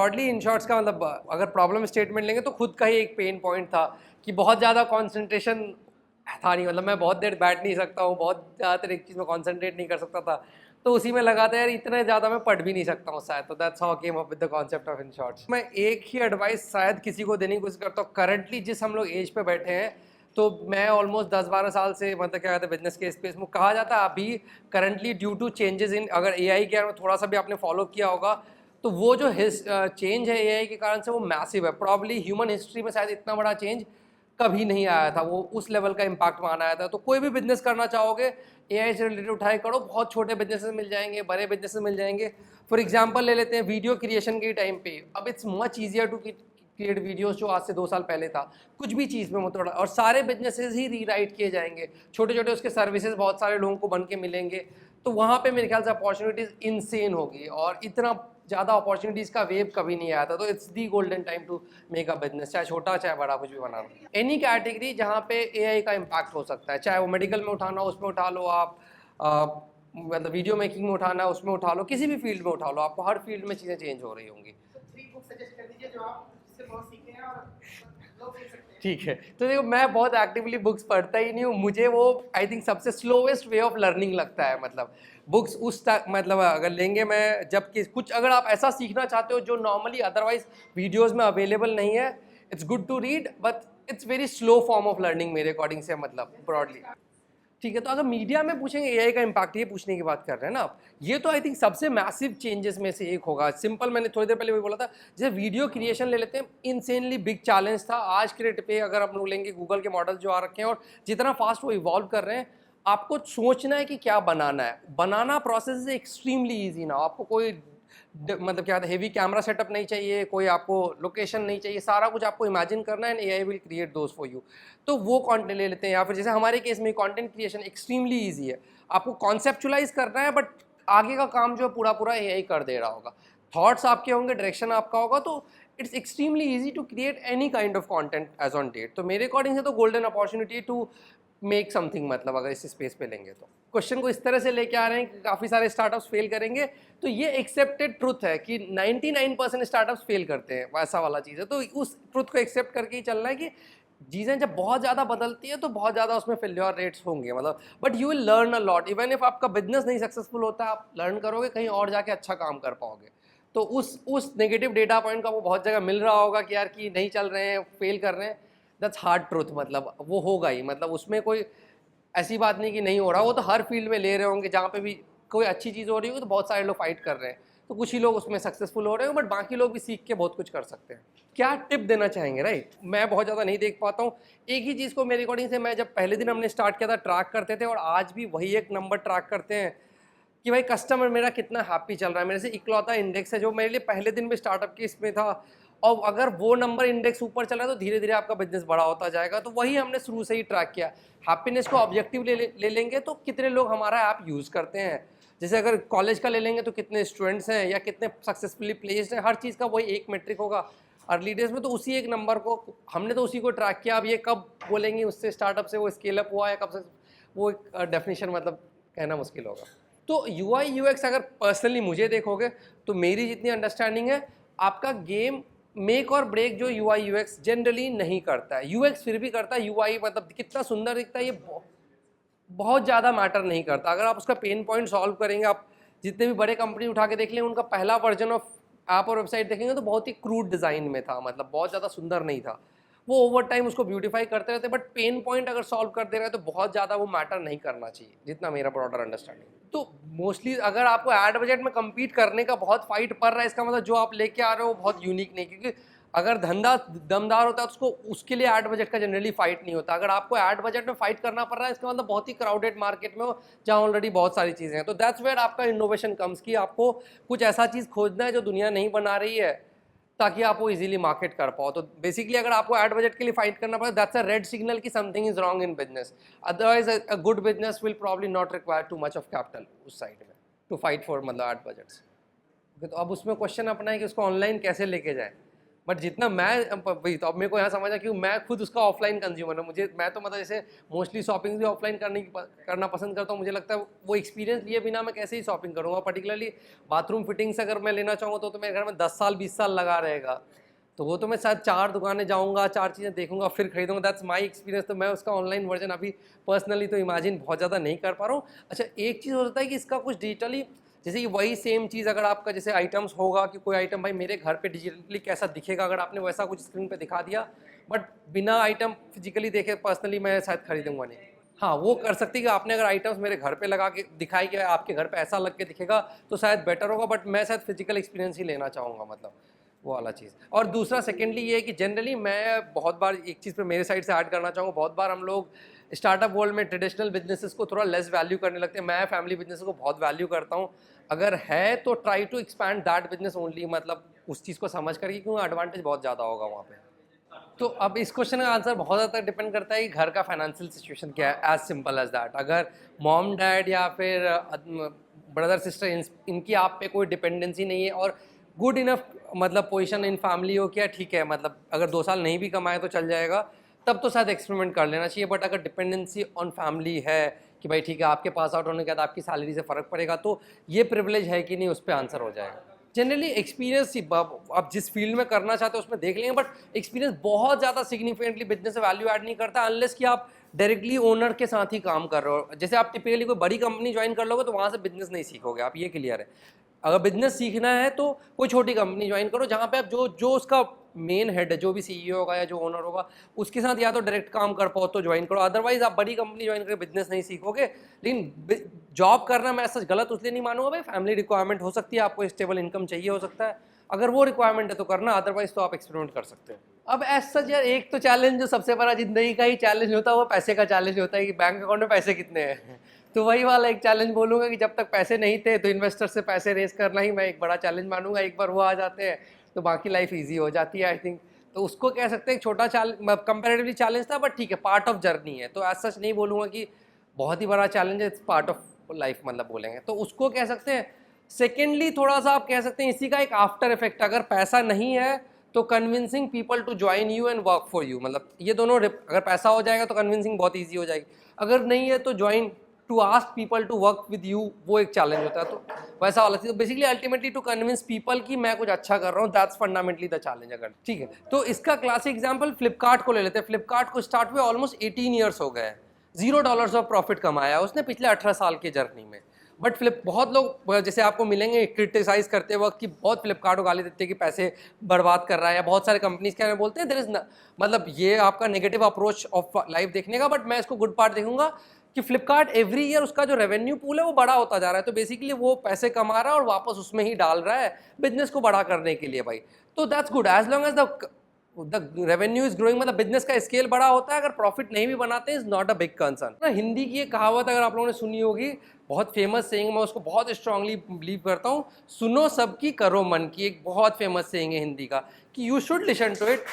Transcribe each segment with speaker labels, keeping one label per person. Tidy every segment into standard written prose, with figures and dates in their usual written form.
Speaker 1: Broadly in shorts का मतलब अगर प्रॉब्लम स्टेटमेंट लेंगे तो खुद का ही एक पेन पॉइंट था कि बहुत ज़्यादा कॉन्सेंट्रेशन था नहीं, मतलब मैं बहुत देर बैठ नहीं सकता हूँ, बहुत ज़्यादातर एक चीज़ में कॉन्सेंट्रेट नहीं कर सकता था, तो उसी में लगा था यार इतने ज़्यादा मैं पढ़ भी नहीं सकता हूँ शायद, तो that's how came up with the concept of in shorts. मैं एक ही एडवाइस शायद किसी को देने की कोशिश करता हूँ, करंटली जिस हम लोग एज पे बैठे हैं, तो मैं ऑलमोस्ट 10-12 साल से मतलब क्या कहते हैं बिजनेस के स्पेस में, कहा जाता है अभी currently due to changes in, अगर एआई के थोड़ा सा भी आपने फॉलो किया होगा तो वो जो चेंज है एआई के कारण से वो मैसिव है, प्रॉब्ली ह्यूमन हिस्ट्री में शायद इतना बड़ा चेंज कभी नहीं आया था, वो उस लेवल का इम्पैक्ट माना आया था। तो कोई भी बिजनेस करना चाहोगे एआई से रिलेटेड उठाए करो, बहुत छोटे बिजनेसेस मिल जाएंगे, बड़े बिजनेसेस मिल जाएंगे। फॉर एग्जांपल ले लेते हैं वीडियो क्रिएशन के टाइम पे, अब it's much easier to create videos जो आज से 2 साल पहले था, कुछ भी चीज़ में मतलब, और सारे बिजनेसेस ही रीराइट किए जाएंगे, छोटे छोटे उसके सर्विसेज बहुत सारे लोगों को बन के मिलेंगे, तो वहाँ पे मेरे ख्याल से अपॉर्चुनिटीज़ इनसेन होगी, और इतना ज़्यादा अपॉर्चुनिटीज़ का वेव कभी नहीं आया था। तो it's the golden time to make a business, चाहे छोटा चाहे बड़ा, कुछ भी बना लो, एनी कैटेगरी जहाँ पे एआई का इम्पैक्ट हो सकता है, चाहे वो मेडिकल में उठाना हो उसमें उठा लो आप, मतलब वीडियो मेकिंग में उठाना है उसमें उठा लो, किसी भी फील्ड में उठा लो, आपको हर फील्ड में चीज़ें चेंज हो रही होंगी। ठीक है, तो देखो मैं बहुत एक्टिवली बुक्स पढ़ता ही नहीं हूँ, मुझे वो आई थिंक सबसे स्लोवेस्ट वे ऑफ लर्निंग लगता है, मतलब बुक्स उस तक मतलब अगर लेंगे मैं, जब कि कुछ अगर आप ऐसा सीखना चाहते हो जो नॉर्मली अदरवाइज वीडियोस में अवेलेबल नहीं है, it's good to read but it's very slow form of learning मेरे अकॉर्डिंग से, मतलब ब्रॉडली। ठीक है, तो अगर मीडिया में पूछेंगे एआई का इम्पैक्ट, ये पूछने की बात कर रहे हैं ना आप, ये तो आई थिंक सबसे मैसिव चेंजेस में से एक होगा। सिंपल, मैंने थोड़ी देर पहले भी बोला था, जैसे वीडियो क्रिएशन ले लेते हैं, इनसेनली बिग चैलेंज था। आज के रेट पे अगर हम लोग लेंगे गूगल के मॉडल जो आ रखे हैं और जितना फास्ट वो इवॉल्व कर रहे हैं, आपको सोचना है कि क्या बनाना है, बनाना प्रोसेस इज एक्सट्रीमली ईजी ना, आपको कोई मतलब क्या हेवी कैमरा सेटअप नहीं चाहिए, कोई आपको लोकेशन नहीं चाहिए, सारा कुछ आपको इमेजिन करना है, AI will create those for you. तो वो कंटेंट ले लेते हैं, या फिर जैसे हमारे केस में कंटेंट क्रिएशन एक्सट्रीमली इजी है, आपको कॉन्सेप्चुलाइज करना है, बट आगे का काम जो है पूरा पूरा एआई कर दे रहा होगा, थॉट्स आपके होंगे, डायरेक्शन आपका होगा, तो it's extremely easy to create any kind of content as on date. तो मेरे अकॉर्डिंग से तो golden opportunity to make something, मतलब अगर इस स्पेस पे लेंगे तो क्वेश्चन को इस तरह से लेके आ रहे हैं कि काफ़ी सारे स्टार्टअप्स फेल करेंगे, तो ये एक्सेप्टेड ट्रुथ है कि 99% स्टार्टअप्स फेल करते हैं, वैसा वाला चीज़ है। तो उस ट्रुथ को एक्सेप्ट करके ही चलना है कि चीज़ें जब बहुत ज़्यादा बदलती है तो बहुत ज़्यादा उसमें फेल्योर रेट्स होंगे, मतलब but you will learn a lot, even if आपका बिजनेस नहीं सक्सेसफुल होता, आप लर्न करोगे, कहीं और जाके अच्छा काम कर पाओगे। तो उस नेगेटिव डेटा पॉइंट का वो बहुत जगह मिल रहा होगा कि यार कि नहीं चल रहे हैं, फेल कर रहे हैं, दैट्स हार्ड ट्रुथ, मतलब वो होगा ही, मतलब उसमें कोई ऐसी बात नहीं कि नहीं हो रहा, वो तो हर फील्ड में ले रहे होंगे, जहाँ पे भी कोई अच्छी चीज़ हो रही होगी तो बहुत सारे लोग फाइट कर रहे हैं, तो कुछ ही लोग उसमें सक्सेसफुल हो रहे हैं, बट बाकी लोग भी सीख के बहुत कुछ कर सकते हैं। क्या टिप देना चाहेंगे, राइट? मैं बहुत ज़्यादा नहीं देख पाता हूँ, एक ही चीज़ को मेरे अकॉर्डिंग से, मैं जब पहले दिन हमने स्टार्ट किया था ट्रैक करते थे, और आज भी वही एक नंबर ट्रैक करते हैं कि भाई कस्टमर मेरा कितना हैप्पी चल रहा है, मेरे से इकलौता इंडेक्स है जो मेरे लिए पहले दिन में स्टार्टअप के इसमें था, और अगर वो नंबर इंडेक्स ऊपर चला तो धीरे धीरे आपका बिजनेस बड़ा होता जाएगा। तो वही हमने शुरू से ही ट्रैक किया। हैप्पीनेस को ऑब्जेक्टिव ले लेंगे तो कितने लोग हमारा ऐप यूज़ करते हैं, जैसे अगर कॉलेज का ले लेंगे तो कितने स्टूडेंट्स हैं या कितने सक्सेसफुली प्लेस्ड हैं, हर चीज़ का वही एक मेट्रिक होगा। अर्ली डेज में तो उसी एक नंबर को हमने तो उसी को ट्रैक किया। अब ये कब बोलेंगे उससे स्टार्टअप से वो स्केल अप हुआ है, कब से वो एक डेफिनेशन मतलब कहना मुश्किल होगा। तो UI UX अगर पर्सनली मुझे देखोगे तो मेरी जितनी अंडरस्टैंडिंग है, आपका गेम मेक और ब्रेक जो UI UX जनरली नहीं करता है, UX फिर भी करता है, UI मतलब कितना सुंदर दिखता है ये बहुत ज़्यादा मैटर नहीं करता। अगर आप उसका पेन पॉइंट सॉल्व करेंगे, आप जितने भी बड़े कंपनी उठा के देख लें, उनका पहला वर्जन ऑफ ऐप और वेबसाइट देखेंगे तो बहुत ही क्रूड डिज़ाइन में था, मतलब बहुत ज़्यादा सुंदर नहीं था। वो ओवर टाइम उसको ब्यूटीफाई करते रहते, बट पेन पॉइंट अगर सॉल्व कर दे रहे हैं तो बहुत ज़्यादा वो मैटर नहीं करना चाहिए, जितना मेरा ब्रॉडर अंडरस्टैंडिंग। तो मोस्टली अगर आपको एड बजट में कम्पीट करने का बहुत फाइट पड़ रहा है, इसका मतलब जो आप लेके आ रहे हो बहुत यूनिक नहीं, क्योंकि अगर धंधा दमदार होता है तो उसको उसके लिए ऐड बजट का जनरली फाइट नहीं होता। अगर आपको ऐड बजट में फाइट करना पड़ रहा है, इसका मतलब बहुत ही क्राउडेड मार्केट में हो जहाँ ऑलरेडी बहुत सारी चीज़ें हैं। तो दैट्स वेयर आपका इनोवेशन कम्स की आपको कुछ ऐसा चीज़ खोजना है जो दुनिया नहीं बना रही है, ताकि आप वो इजीली मार्केट कर पाओ। तो बेसिकली अगर आपको ऐड बजट के लिए फाइट करना पड़े, दैट्स अ रेड सिग्नल कि something is wrong in business. Otherwise a good business will probably not require too much of capital उस साइड में टू फाइट फॉर मतलब ऐड बजट्स। तो अब उसमें क्वेश्चन अपना है कि उसको ऑनलाइन कैसे लेके जाए। बट जितना मैं वही तो अब मेरे को यहाँ समझा कि मैं खुद उसका ऑफलाइन कंज्यूमर हूँ। मैं तो मतलब जैसे मोस्टली शॉपिंग भी ऑफलाइन करना पसंद करता हूँ। मुझे लगता है वो एक्सपीरियंस लिए बिना मैं कैसे ही शॉपिंग करूँगा। पर्टिकुलरली बाथरूम फिटिंग्स अगर मैं लेना चाहूँगा तो मेरे घर में 10 साल 20 साल लगा रहेगा। तो वो तो मैं शायद 4 दुकानें जाऊँगा, 4 चीज़ें देखूँगा, फिर खरीदूँगा। That's my experience. तो मैं उसका ऑनलाइन वर्जन अभी पर्सनली तो इमेजिन बहुत ज़्यादा नहीं कर पा रहा हूँ। अच्छा, एक चीज़ हो जाता है कि इसका कुछ डिजिटली, जैसे कि वही सेम चीज़ अगर आपका जैसे आइटम्स होगा कि कोई आइटम भाई मेरे घर पे डिजिटली कैसा दिखेगा, अगर आपने वैसा कुछ स्क्रीन पे दिखा दिया, बट बिना आइटम फिजिकली देखे पर्सनली मैं शायद खरीदूंगा नहीं। हाँ, वो कर सकती है कि आपने अगर आइटम्स मेरे घर पे लगा के दिखाई कि आपके घर पे ऐसा लग के दिखेगा तो शायद बेटर होगा, बट मैं शायद फिजिकल एक्सपीरियंस ही लेना चाहूँगा, मतलब वो वाला चीज़। और दूसरा सेकेंडली ये है कि जनरली मैं बहुत बार एक चीज़ पे मेरे साइड से ऐड करना चाहूँगा, बहुत बार हम लोग स्टार्टअप वर्ल्ड में ट्रेडिशनल बिजनेसेस को थोड़ा लेस वैल्यू करने लगते हैं। मैं फैमिली बिजनेस को बहुत वैल्यू करता हूँ। अगर है तो try to expand that business only, मतलब उस चीज़ को समझ करके, क्योंकि एडवांटेज बहुत ज़्यादा होगा वहाँ पे। तो अब इस क्वेश्चन का आंसर बहुत ज़्यादा डिपेंड करता है कि घर का फाइनेंशियल सिचुएशन क्या है। As simple as that. अगर मॉम डैड या फिर ब्रदर सिस्टर इनकी आप पे कोई डिपेंडेंसी नहीं है और गुड इनफ मतलब पोजीशन इन फैमिली हो, क्या ठीक है, मतलब अगर 2 साल नहीं भी कमाए तो चल जाएगा, तब तो शायद एक्सपेरिमेंट कर लेना चाहिए। बट अगर डिपेंडेंसी ऑन फैमिली है कि भाई ठीक है आपके पास आउट होने के बाद आपकी सैलरी से फ़र्क पड़ेगा, तो ये प्रिविलेज है कि नहीं, उस पर आंसर हो जाएगा। जनरली एक्सपीरियंस आप जिस फील्ड में करना चाहते हो उसमें देख लेंगे, बट एक्सपीरियंस बहुत ज़्यादा सिग्निफिकेंटली बिजनेस से वैल्यू ऐड नहीं करता अनलेस कि आप डायरेक्टली ओनर के साथ ही काम कर रहे हो। जैसे आप टिपिकली कोई बड़ी कंपनी ज्वाइन कर लोगे तो वहाँ से बिजनेस नहीं सीखोगे आप, ये क्लियर है। अगर बिजनेस सीखना है तो कोई छोटी कंपनी ज्वाइन करो जहाँ पे आप जो उसका मेन हेड है, जो भी सीईओ होगा या जो ओनर होगा, उसके साथ या तो डायरेक्ट काम कर पाओ तो ज्वाइन करो। अदरवाइज आप बड़ी कंपनी ज्वाइन करके बिजनेस नहीं सीखोगे। लेकिन जॉब करना मैं ऐसा गलत उसलिए नहीं मानूंगा, भाई फैमिली रिक्वायरमेंट हो सकती है, आपको स्टेबल इनकम चाहिए हो सकता है, अगर वो रिक्वायरमेंट है तो करना, अदरवाइज तो आप एक्सपेरिमेंट कर सकते हो। अब एज सच यार, एक तो चैलेंज जो सबसे बड़ा जिंदगी का ही चैलेंज होता है वो पैसे का चैलेंज होता है कि बैंक अकाउंट में पैसे कितने हैं। तो वही वाला एक चैलेंज बोलूंगा कि जब तक पैसे नहीं थे तो इन्वेस्टर से पैसे रेस करना ही मैं एक बड़ा चैलेंज मानूंगा। एक बार वो आ जाते हैं तो बाकी लाइफ ईजी हो जाती है आई थिंक। तो उसको कह सकते हैं एक छोटा कंपेरेटिवली चैलेंज था, बट ठीक है, पार्ट ऑफ जर्नी है। तो एज सच नहीं बोलूँगा कि बहुत ही बड़ा चैलेंज है, इट्स पार्ट ऑफ लाइफ मतलब बोलेंगे तो उसको कह सकते हैं। सेकेंडली थोड़ा सा आप कह सकते हैं इसी का एक आफ्टर इफेक्ट, अगर पैसा नहीं है तो convincing people to join you and work for you, मतलब ये दोनों, अगर पैसा हो जाएगा तो कन्विंसिंग बहुत ईजी हो जाएगी, अगर नहीं है तो join to ask people to work with you, वो एक चैलेंज होता है। तो वैसा वाला चीज basically ultimately to convince people कि मैं कुछ अच्छा कर रहा हूँ, दैट्स फंडामेंटली द चैलेंज। अगर ठीक है तो इसका क्लासिक एग्जांपल फ्लिपकार्ट को ले लेते हैं। फ्लिपकार्ट को स्टार्ट हुए ऑलमोस्ट 18 ईयर्स हो गए, $0 ऑफ प्रॉफिट कमाया उसने पिछले 18 साल की जर्नी में। बट बहुत लोग जैसे आपको मिलेंगे क्रिटिसाइज करते वक्त कि बहुत फ्लिपकार्ट को गाली देते हैं कि पैसे बर्बाद कर रहा है, या बहुत सारे कंपनीज क्या बोलते हैं देयर इज मतलब ये आपका नेगेटिव अप्रोच ऑफ लाइफ देखने का। बट मैं इसको गुड पार्ट देखूंगा कि फ्लिपकार्ट एवरी ईयर उसका जो रेवेन्यू पूल है वो बड़ा होता जा रहा है। तो बेसिकली वो पैसे कमा रहा है और वापस उसमें ही डाल रहा है बिजनेस को बड़ा करने के लिए भाई। तो that's good as long as the revenue is growing, मतलब बिजनेस का स्केल बड़ा होता है। अगर प्रॉफिट नहीं भी बनाते is not a big concern. Hindi की एक कहावत अगर आप लोगों ने सुनी होगी, बहुत फेमस सेइंग, मैं उसको बहुत स्ट्रांगली बिलीव करता हूँ, सुनो सबकी करो मन की। एक बहुत फेमस सेइंग है हिंदी का कि you should listen to it,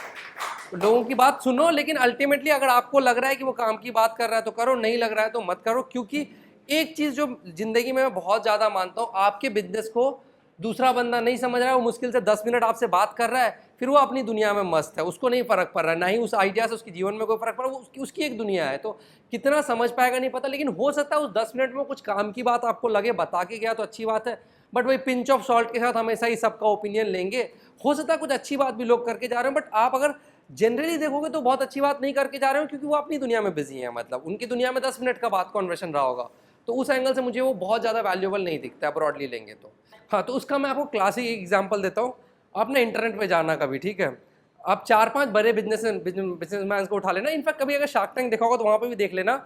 Speaker 1: लोगों की बात सुनो, लेकिन अल्टीमेटली अगर आपको लग रहा है कि वो काम की बात कर रहा है तो करो, नहीं लग रहा है तो मत करो। क्योंकि एक चीज़ जो जिंदगी में मैं बहुत ज़्यादा मानता हूँ, आपके बिजनेस को दूसरा बंदा नहीं समझ रहा है, वो मुश्किल से 10 मिनट आपसे बात कर रहा है, फिर वो अपनी दुनिया में मस्त है, उसको नहीं फर्क पड़ रहा है, ना ही उस आइडिया से उसके जीवन में कोई फर्क पड़ रहा है, उसकी एक दुनिया है। तो कितना समझ पाएगा नहीं पता, लेकिन हो सकता है उस 10 मिनट में कुछ काम की बात आपको लगे, बता के गया तो अच्छी बात है। बट वही पिंच ऑफ सॉल्ट के साथ हमेशा ही सबका ओपिनियन लेंगे। हो सकता है कुछ अच्छी बात भी लोग करके जा रहे हैं, बट आप अगर जनरली देखोगे तो बहुत अच्छी बात नहीं करके जा रहे हो, क्योंकि वो अपनी दुनिया में बिजी है, मतलब उनकी दुनिया में 10 मिनट का बात कॉन्वर्सेशन रहा होगा। तो उस एंगल से मुझे वो बहुत ज़्यादा वैल्यूएबल नहीं दिखता है ब्रॉडली लेंगे तो। हाँ, तो उसका मैं आपको क्लासिक एग्जांपल देता हूँ। आप ना इंटरनेट पे जाना कभी, ठीक है, आप 4-5 बड़े बिजनेसमैन को उठा लेना। इनफैक्ट कभी अगर शार्क टैंक देखा होगा तो वहाँ पे भी देख लेना,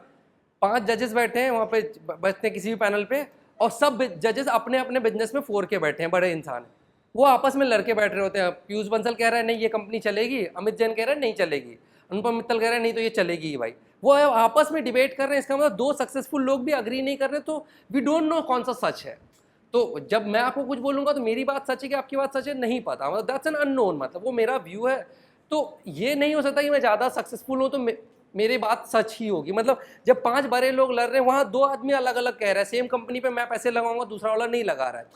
Speaker 1: 5 जजेस बैठे हैं वहाँ पे, बैठते हैं किसी भी पैनल पे, और सब जजेस अपने अपने बिजनेस में 4 के बैठे हैं, बड़े इंसान, वो आपस में लड़के बैठ रहे होते हैं। पीयूष बंसल कह रहा है नहीं ये कंपनी चलेगी, अमित जैन कह रहा है नहीं चलेगी, अनुपम मित्तल कह रहा है नहीं तो ये चलेगी ही भाई। वो आपस में डिबेट कर रहे हैं, इसका मतलब 2 सक्सेसफुल लोग भी अग्री नहीं कर रहे, तो वी डोंट नो कौन सा सच है। तो जब मैं आपको कुछ बोलूंगा तो मेरी बात सच है कि आपकी बात सच है, नहीं पता, मतलब दैट्स एन अननोन, मतलब वो मेरा व्यू है। तो ये नहीं हो सकता कि मैं ज़्यादा सक्सेसफुल हूँ तो मेरी बात सच ही होगी। मतलब जब 5 बड़े लोग लड़ रहे हैं, वहाँ 2 आदमी अलग अलग कह रहे हैं, सेम कंपनी पे मैं पैसे लगाऊंगा, दूसरा वाला नहीं लगा रहा है,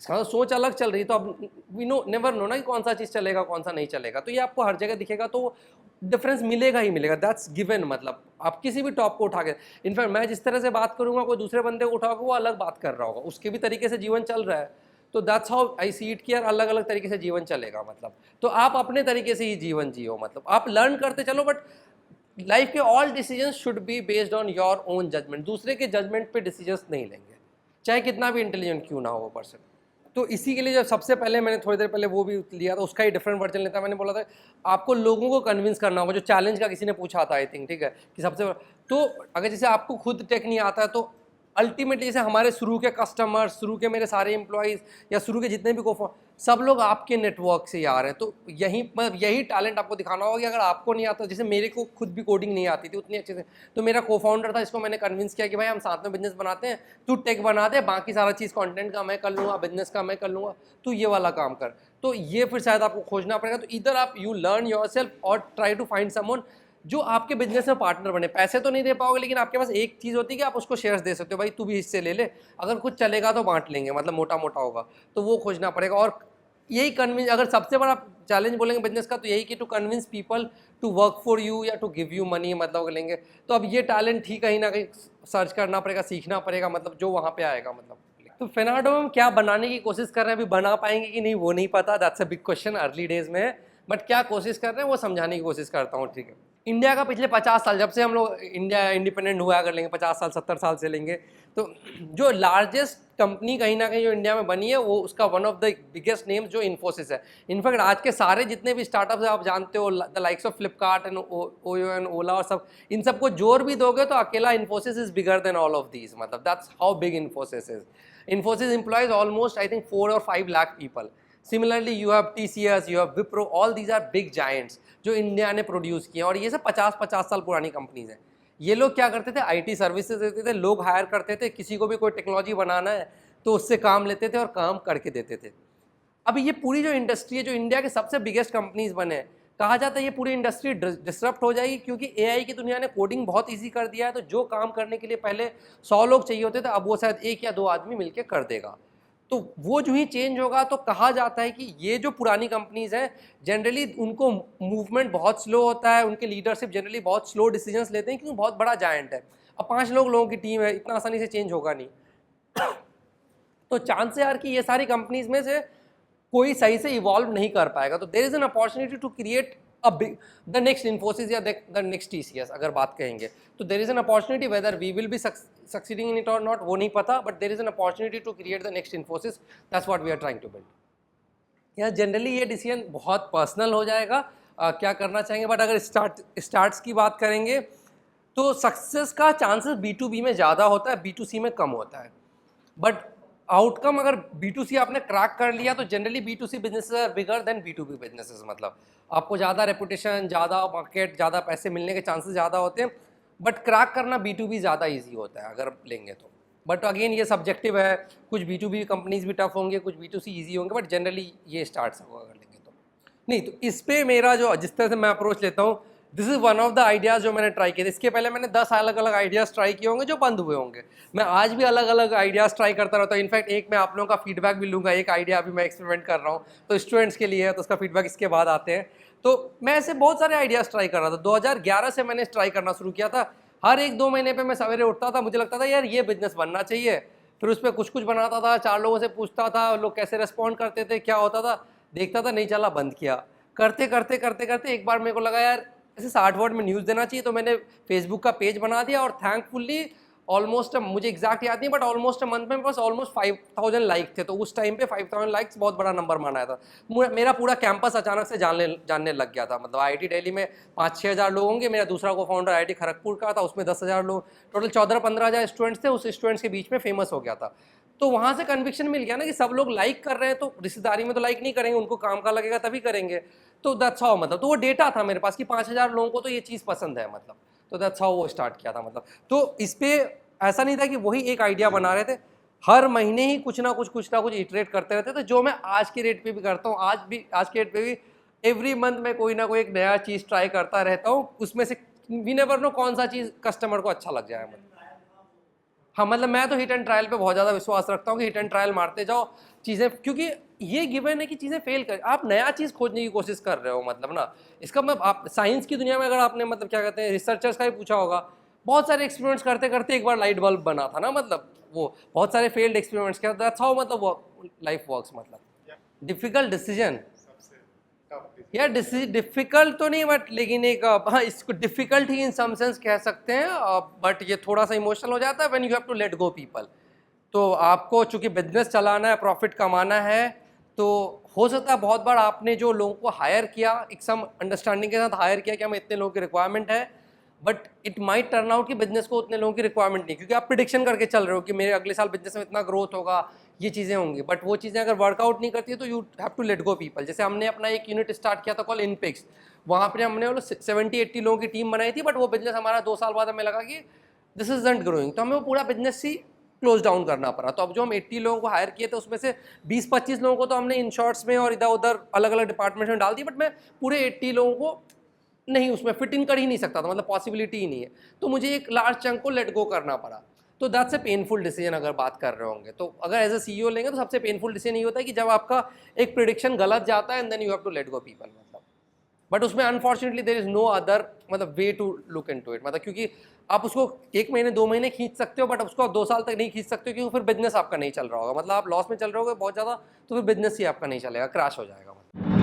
Speaker 1: इसका तो सोच अलग चल रही है, तो अब वी नो नेवर नो ना कि कौन सा चीज़ चलेगा कौन सा नहीं चलेगा, तो ये आपको हर जगह दिखेगा, तो डिफरेंस मिलेगा ही मिलेगा, दैट्स गिवन। मतलब आप किसी भी टॉप को उठा के, इनफैक्ट मैं जिस तरह से बात करूंगा कोई दूसरे बंदे को उठाओगे वो अलग बात कर रहा होगा, उसके भी तरीके से जीवन चल रहा है, तो that's how I see it कि यार अलग अलग तरीके से जीवन चलेगा। मतलब तो आप अपने तरीके से ही जीवन जियो, मतलब आप लर्न करते चलो, बट लाइफ के all decisions should be based on your own judgement, दूसरे के जजमेंट पे डिसीजंस नहीं लेंगे, चाहे कितना भी इंटेलिजेंट क्यों ना हो वो पर्सन। तो इसी के लिए जब सबसे पहले मैंने थोड़ी देर पहले वो भी लिया था, उसका ही डिफरेंट वर्जन लेता, मैंने बोला था आपको लोगों को कन्विंस करना होगा, जो चैलेंज का किसी ने पूछा था आई थिंक, ठीक है, कि सबसे तो अगर जैसे आपको खुद टेक नहीं आता है, तो अल्टीमेटली जैसे हमारे शुरू के कस्टमर, शुरू के मेरे सारे एम्प्लॉयज़ या शुरू के जितने भी सब लोग आपके नेटवर्क से ही आ रहे हैं, तो यही टैलेंट आपको दिखाना होगा कि अगर आपको नहीं आता, जैसे मेरे को खुद भी कोडिंग नहीं आती थी उतनी अच्छे से, तो मेरा को फाउंडर था, इसको मैंने कन्विंस किया कि भाई हम साथ में बिजनेस बनाते हैं, तू टेक बना दे, बाकी सारा चीज़ कंटेंट का मैं कर लूँगा, बिजनेस का मैं कर लूँगा, तू ये वाला काम कर। तो ये फिर शायद आपको खोजना पड़ेगा, तो इधर आप यू लर्न योरसेल्फ और ट्राई टू फाइंड समवन जो आपके बिजनेस में पार्टनर बने। पैसे तो नहीं दे पाओगे, लेकिन आपके पास एक चीज़ होती है कि आप उसको शेयर्स दे सकते हो, भाई तू भी हिस्से ले ले, अगर कुछ चलेगा तो बांट लेंगे, मतलब मोटा मोटा होगा, तो वो खोजना पड़ेगा। और यही कन्विंस, अगर सबसे बड़ा चैलेंज बोलेंगे बिजनेस का, तो यही कि to convince people to work for you या टू गिव यू मनी, मतलब लेंगे। तो अब ये टैलेंट ही कहीं ना कहीं सर्च करना पड़ेगा, सीखना पड़ेगा, मतलब जो वहाँ पे आएगा। मतलब तो फेनाडो में हम क्या बनाने की कोशिश कर रहे हैं, अभी बना पाएंगे कि नहीं वो नहीं पता, that's a big question, early days में है, बट क्या कोशिश कर रहे हैं वो समझाने की कोशिश करता हूँ, ठीक है। इंडिया का पिछले 50 साल, जब से हम लोग इंडिया इंडिपेंडेंट हुआ, अगर लेंगे 50 साल 70 साल से लेंगे, तो जो लार्जेस्ट कंपनी कहीं ना कहीं जो इंडिया में बनी है, वो उसका one of the biggest names जो इन्फोसिस है। इनफैक्ट आज के सारे जितने भी स्टार्टअप्स आप जानते हो, the likes of Flipkart and Oyo and Ola और सब, इन सबको जोड़ भी दोगे तो अकेला Infosys is bigger than all of these, मतलब that's how big Infosys is. Infosys employs almost I think 4 or 5 lakh people. Similarly, you have TCS, you have Wipro, all these are big giants जो इंडिया ने प्रोड्यूस किए हैं, और ये सब 50-50 साल पुरानी कंपनीज हैं। ये लोग क्या करते थे, आईटी सर्विसेज देते थे, लोग हायर करते थे, किसी को भी कोई टेक्नोलॉजी बनाना है तो उससे काम लेते थे और काम करके देते थे। अभी ये पूरी जो इंडस्ट्री है, जो इंडिया के सबसे बिगेस्ट कंपनीज बने, कहा जाता है ये पूरी इंडस्ट्री डिसरप्ट हो जाएगी, क्योंकि एआई की दुनिया ने कोडिंग बहुत ईजी कर दिया है। तो जो काम करने के लिए पहले 100 लोग चाहिए होते थे, अब वो शायद 1 या 2 आदमी मिलकर कर देगा। तो वो जो ही चेंज होगा, तो कहा जाता है कि ये जो पुरानी कंपनीज हैं, जनरली उनको मूवमेंट बहुत स्लो होता है, उनके लीडरशिप जनरली बहुत स्लो डिसीजंस लेते हैं, क्योंकि बहुत बड़ा जायंट है। अब 5 लोगों की टीम है, इतना आसानी से चेंज होगा नहीं। तो चांस है यार कि ये सारी कंपनीज में से कोई सही से इवॉल्व नहीं कर पाएगा। तो there is an opportunity to create a big the next Infosys या द नेक्स्ट टीसीएस अगर बात कहेंगे, तो there is an opportunity, whether we will be succeeding in it और नॉट वो नहीं पता, but there is an opportunity to create the next Infosys, that's what we are trying to build. या जनरली ये डिसीजन बहुत पर्सनल हो जाएगा, क्या करना चाहेंगे, बट अगर स्टार्ट्स की बात करेंगे तो सक्सेस का चांसेस B2B में ज़्यादा होता है, B2C में कम होता है। बट आउटकम अगर B2C आपने क्रैक कर लिया, तो generally B2C businesses are bigger than B2B businesses, मतलब आपको ज़्यादा रेपुटेशन, ज़्यादा मार्केट, ज़्यादा पैसे मिलने के चांसेस ज़्यादा होते हैं, बट क्रैक करना B2B ज़्यादा ईजी होता है अगर लेंगे तो। बट अगेन ये सब्जेक्टिव है, कुछ B2B कंपनीज भी टफ होंगे, कुछ B2C ईजी होंगे, बट जनरली ये स्टार्ट होगा अगर लेंगे तो। नहीं तो इस पर मेरा जो जिस तरह से मैं अप्रोच लेता हूँ, this is one of the ideas जो मैंने ट्राई किए थे। इसके पहले मैंने 10 अलग अलग आइडियाज़ ट्राई किए होंगे जो बंद हुए होंगे। मैं आज भी अलग अलग आइडियाज़ ट्राई करता रहता हूँ। इनफैक्ट एक मैं आप लोगों का फीडबैक भी लूँगा, एक आइडिया अभी मैं एक्सपेरिमेंट कर रहा हूँ, तो स्टूडेंट्स के लिए है, तो उसका फीडबैक इसके बाद आते हैं। तो मैं ऐसे बहुत सारे आइडियाज़ ट्राई कर रहा था। 2011 से मैंने ट्राई करना शुरू किया था। हर 1-2 महीने पर मैं सवेरे उठता था, मुझे लगता था यार ये बिजनेस बनना चाहिए, फिर उस पर कुछ बनाता था, 4 लोगों से पूछता था, लोग कैसे रिस्पॉन्ड करते थे, क्या होता था, देखता था, नहीं चला, बंद किया। करते करते करते करते एक बार मेरे को लगा यार ऐसे 60 वर्ड में न्यूज़ देना चाहिए, तो मैंने फेसबुक का पेज बना दिया, और थैंकफुली ऑलमोस्ट, मुझे एग्जैक्ट याद नहीं, बट ऑलमोस्ट मंथ में मेरे पास ऑलमोस्ट 5000 लाइक थे। तो उस टाइम पे 5000 लाइक्स बहुत बड़ा नंबर माना था। मेरा पूरा कैंपस अचानक से जानने लग गया था। मतलब IIT दिल्ली में 5-6 हज़ार लोग होंगे, मेरा दूसरा को फाउंडर IIT खड़गपुर का था, उसमें 10,000 लोग, टोटल 14-15 हज़ार स्टूडेंट्स थे, उस स्टूडेंट्स के बीच में फेमस हो गया था। तो वहाँ से कन्विक्शन मिल गया ना कि सब लोग लाइक कर रहे हैं, तो रिश्तेदारी में तो लाइक नहीं करेंगे, उनको काम का लगेगा तभी करेंगे। तो दैट्स हाउ, मतलब तो वो डेटा था मेरे पास कि 5000 लोगों को तो ये चीज़ पसंद है, मतलब तो दैट्स हाउ वो स्टार्ट किया था। मतलब तो इस पर ऐसा नहीं था कि वही एक आइडिया बना रहे थे, हर महीने ही कुछ ना कुछ इटरेट करते रहते थे, जो मैं आज के रेट पे भी करता हूँ। आज के रेट पे भी एवरी मंथ मैं कोई ना कोई एक नया चीज़ ट्राई करता रहता हूँ, उसमें से वी नेवर नो कौन सा चीज़ कस्टमर को अच्छा लग जाए। मतलब हाँ मतलब मैं तो हिट एंड ट्रायल पे बहुत ज़्यादा विश्वास रखता हूँ कि हिट एंड ट्रायल मारते जाओ चीज़ें, क्योंकि ये गिवन है कि चीज़ें फेल कर, आप नया चीज़ खोजने की कोशिश कर रहे हो मतलब ना। इसका मतलब आप साइंस की दुनिया में अगर आपने मतलब क्या कहते हैं रिसर्चर्स का ही पूछा होगा, बहुत सारे एक्सपेरिमेंट्स करते करते एक बार लाइट बल्ब बना था ना, मतलब वो बहुत सारे फेल्ड एक्सपेरिमेंट्स किया, दैट्स हाउ मतलब लाइफ वर्क्स। मतलब डिफिकल्ट डिसीजन यार, डिफिकल्ट तो नहीं बट लेकिन एक हाँ इसको डिफिकल्ट ही इन सम सेंस कह सकते हैं, बट ये थोड़ा सा इमोशनल हो जाता है when you have to let go people. तो आपको चूंकि बिजनेस चलाना है, प्रॉफिट कमाना है, तो हो सकता है बहुत बार आपने जो लोगों को हायर किया एक सम अंडरस्टैंडिंग के साथ हायर किया कि हमें इतने लोगों की रिक्वायरमेंट है, but it might turn out कि बिजनेस को उतने लोगों की रिक्वायरमेंट नहीं, क्योंकि आप प्रिडिक्शन करके चल रहे हो कि मेरे अगले साल बिजनेस में इतना ग्रोथ होगा, ये चीज़ें होंगी, बट वो चीज़ें अगर वर्कआउट नहीं करती है तो you have to let go people. जैसे हमने अपना एक यूनिट स्टार्ट किया था कॉल इनपिक्स, वहाँ पर हमने 70-80 लोगों की टीम बनाई थी, बट वो बिजनेस हमारा 2 साल बाद हमें लगा कि दिस इज नॉट ग्रोइंग, तो हमें वो पूरा बिजनेस ही क्लोज डाउन करना पड़ा। तो अब जो हम 80 लोगों को हायर किए थे उसमें से 20-25 लोगों को तो हमने इन शॉर्ट्स में और इधर उधर अलग अलग डिपार्टमेंट में डाल दी, बट मैं पूरे 80 लोगों को नहीं उसमें फिट इन कर ही नहीं सकता था, मतलब पॉसिबिलिटी ही नहीं है, तो मुझे एक लार्ज चंक को लेट गो करना पड़ा। तो दैट्स ए पेनफुल डिसीजन अगर बात कर रहे होंगे तो, अगर एज ए सीईओ लेंगे तो सबसे पेनफुल डिसीजन ये होता है कि जब आपका एक प्रिडिक्शन गलत जाता है and then you have to let go people, मतलब बट उसमें unfortunately there is no other मतलब way to look into it, मतलब क्योंकि आप उसको 1 महीने 2 महीने खींच सकते हो, बट उसको आप 2 साल तक नहीं खींच सकते हो, क्योंकि फिर बिजनेस आपका नहीं चल रहा होगा, मतलब आप लॉस में चल रहे होगे बहुत ज़्यादा, तो फिर बिजनेस ही आपका नहीं चलेगा, क्रैश हो जाएगा।